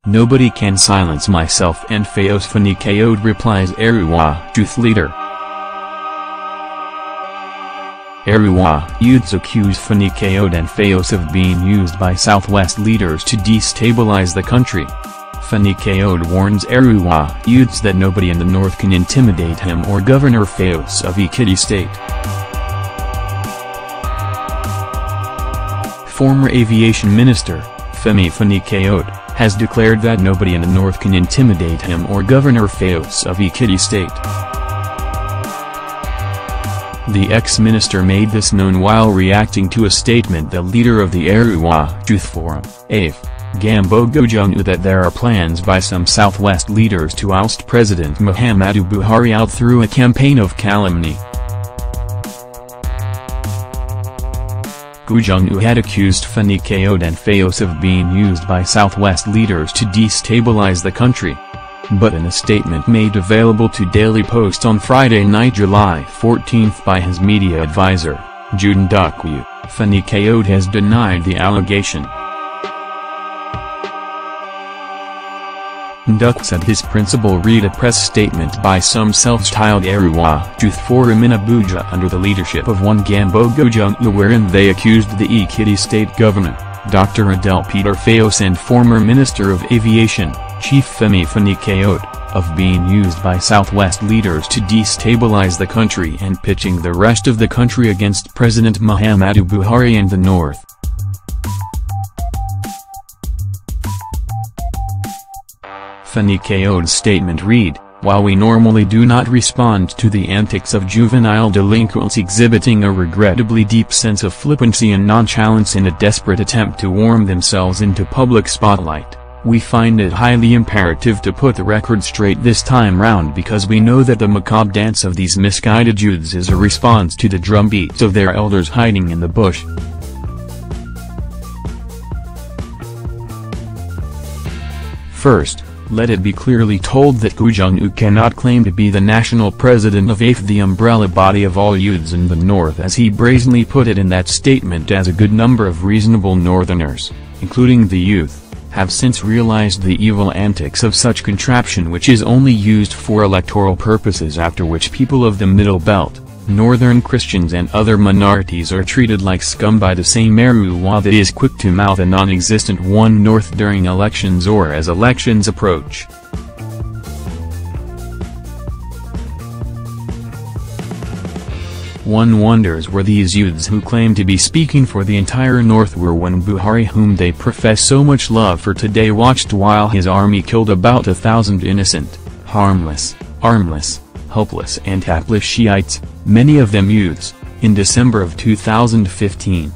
Nobody can silence myself and Fayose. Fani-Kayode replies Arewa youth leader. Arewa youths accuse Fani-Kayode and Fayose of being used by Southwest leaders to destabilize the country. Fani-Kayode warns Arewa youths that nobody in the north can intimidate him or Governor Fayose of Ekiti State. Former Aviation Minister, Fani-Kayode, has declared that nobody in the north can intimidate him or Governor Fayose of Ekiti State. The ex-minister made this known while reacting to a statement the leader of the Arewa Youth Forum, AF, Gambo Gojunu, that there are plans by some Southwest leaders to oust President Muhammadu Buhari out through a campaign of calumny. Gojunu had accused Fani-Kayode and Fayose of being used by Southwest leaders to destabilize the country. But in a statement made available to Daily Post on Friday night, July 14 by his media advisor, Jude Ndukwu, Fani-Kayode has denied the allegation. Ndukwu said his principal read a press statement by some self-styled Arewa Youth Forum in Abuja under the leadership of one Gambo Gojunu, wherein they accused the Ekiti State Governor, Dr. Adel Peter Fayose, and former Minister of Aviation, Chief Fani-Kayode, of being used by Southwest leaders to destabilize the country and pitching the rest of the country against President Muhammadu Buhari and the North. Fani-Kayode's statement read, "While we normally do not respond to the antics of juvenile delinquents exhibiting a regrettably deep sense of flippancy and nonchalance in a desperate attempt to worm themselves into public spotlight, we find it highly imperative to put the record straight this time round, because we know that the macabre dance of these misguided youths is a response to the drumbeats of their elders hiding in the bush." First, let it be clearly told that Gojunu cannot claim to be the national president of AF, the umbrella body of all youths in the north, as he brazenly put it in that statement, as a good number of reasonable northerners, including the youth, have since realized the evil antics of such contraption, which is only used for electoral purposes, after which people of the Middle Belt, Northern Christians and other minorities are treated like scum by the same Arewa that is quick to mouth a non-existent One North during elections or as elections approach. One wonders where these youths who claim to be speaking for the entire North were when Buhari, whom they profess so much love for today, watched while his army killed about 1,000 innocent, harmless, armless, helpless and hapless Shiites, many of them youths, in December of 2015.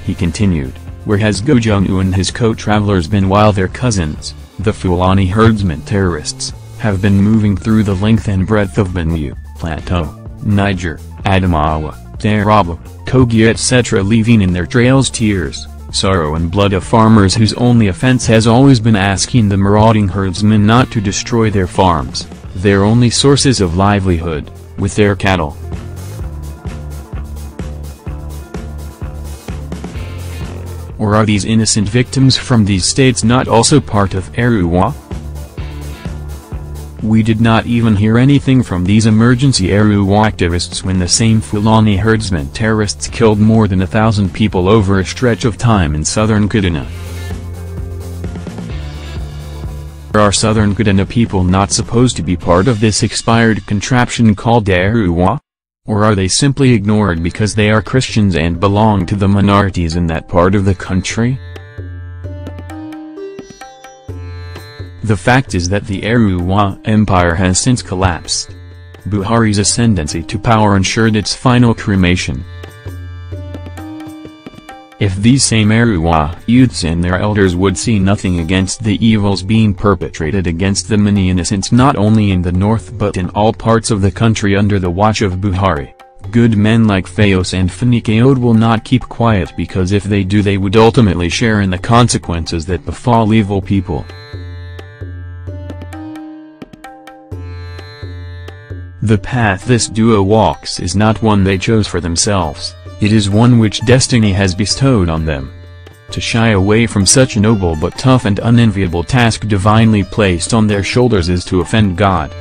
He continued, "Where has Gojunu and his co-travelers been while their cousins, the Fulani herdsmen terrorists, have been moving through the length and breadth of Benue, Plateau, Niger, Adamawa, Taraba, Kogi etc., leaving in their trails tears, sorrow and blood of farmers whose only offense has always been asking the marauding herdsmen not to destroy their farms, their only sources of livelihood, with their cattle." Or are these innocent victims from these states not also part of Arewa? We did not even hear anything from these emergency Arewa activists when the same Fulani herdsmen terrorists killed more than 1,000 people over a stretch of time in southern Kaduna. Are southern Kaduna people not supposed to be part of this expired contraption called Arewa? Or are they simply ignored because they are Christians and belong to the minorities in that part of the country? The fact is that the Arewa empire has since collapsed. Buhari's ascendancy to power ensured its final cremation. If these same Arewa youths and their elders would see nothing against the evils being perpetrated against the many innocents not only in the north but in all parts of the country under the watch of Buhari, good men like Fayose and Fani-Kayode will not keep quiet, because if they do they would ultimately share in the consequences that befall evil people. The path this duo walks is not one they chose for themselves, it is one which destiny has bestowed on them. to shy away from such a noble but tough and unenviable task divinely placed on their shoulders is to offend God.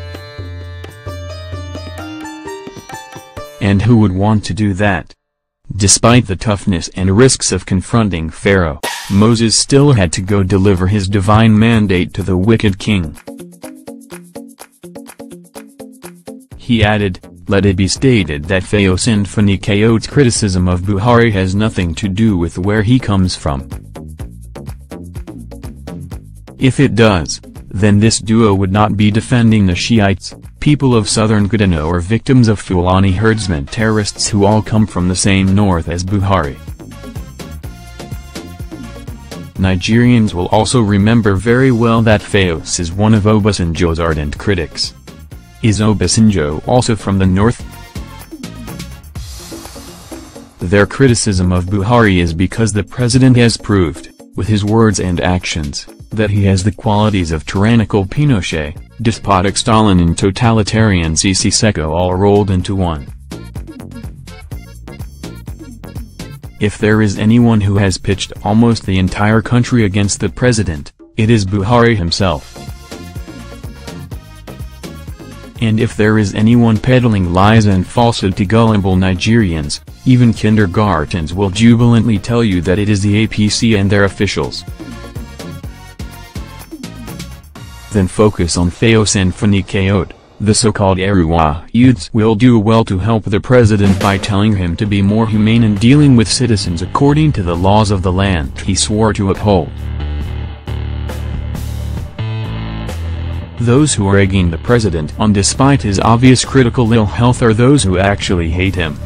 And who would want to do that? Despite the toughness and risks of confronting Pharaoh, Moses still had to go deliver his divine mandate to the wicked king. He added, "Let it be stated that Fayose and Fani-Kayode's criticism of Buhari has nothing to do with where he comes from. If it does, then this duo would not be defending the Shiites, people of southern Kaduna, or victims of Fulani herdsmen terrorists who all come from the same north as Buhari." Nigerians will also remember very well that Fayose is one of Obasanjo's ardent critics. Is Obasanjo also from the north? Their criticism of Buhari is because the president has proved, with his words and actions, that he has the qualities of tyrannical Pinochet, despotic Stalin and totalitarian Sisi Seko all rolled into one. If there is anyone who has pitched almost the entire country against the president, it is Buhari himself. And if there is anyone peddling lies and falsehood to gullible Nigerians, even kindergartens will jubilantly tell you that it is the APC and their officials. Then focus on Fayose and Fani-Kayode. The so-called Arewa youths will do well to help the president by telling him to be more humane in dealing with citizens according to the laws of the land he swore to uphold. Those who are egging the president on despite his obvious critical ill health are those who actually hate him.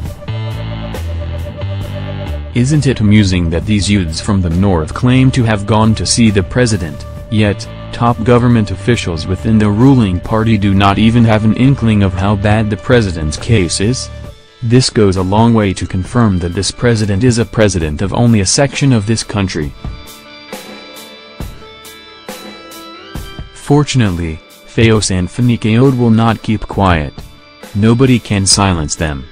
Isn't it amusing that these youths from the north claim to have gone to see the president, yet top government officials within the ruling party do not even have an inkling of how bad the president's case is? This goes a long way to confirm that this president is a president of only a section of this country. Fortunately, Fayose and Fani-Kayode will not keep quiet. Nobody can silence them.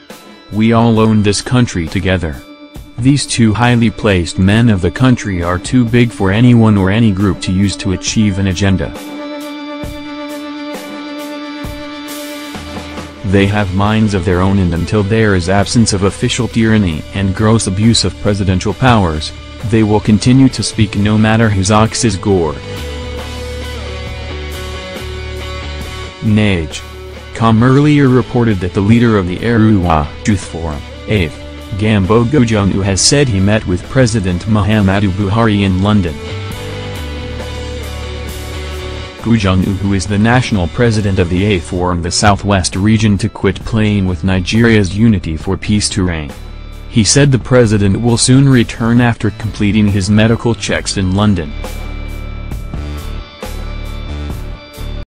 We all own this country together. These two highly placed men of the country are too big for anyone or any group to use to achieve an agenda. They have minds of their own, and until there is absence of official tyranny and gross abuse of presidential powers, they will continue to speak no matter whose ox is gored. Nage.com earlier reported that the leader of the Arewa Youth Forum, AF, Gambo Gojunu, has said he met with President Muhammadu Buhari in London. Gojunu, who is the national president of the AF, formed the Southwest region to quit playing with Nigeria's Unity for Peace terrain. He said the president will soon return after completing his medical checks in London.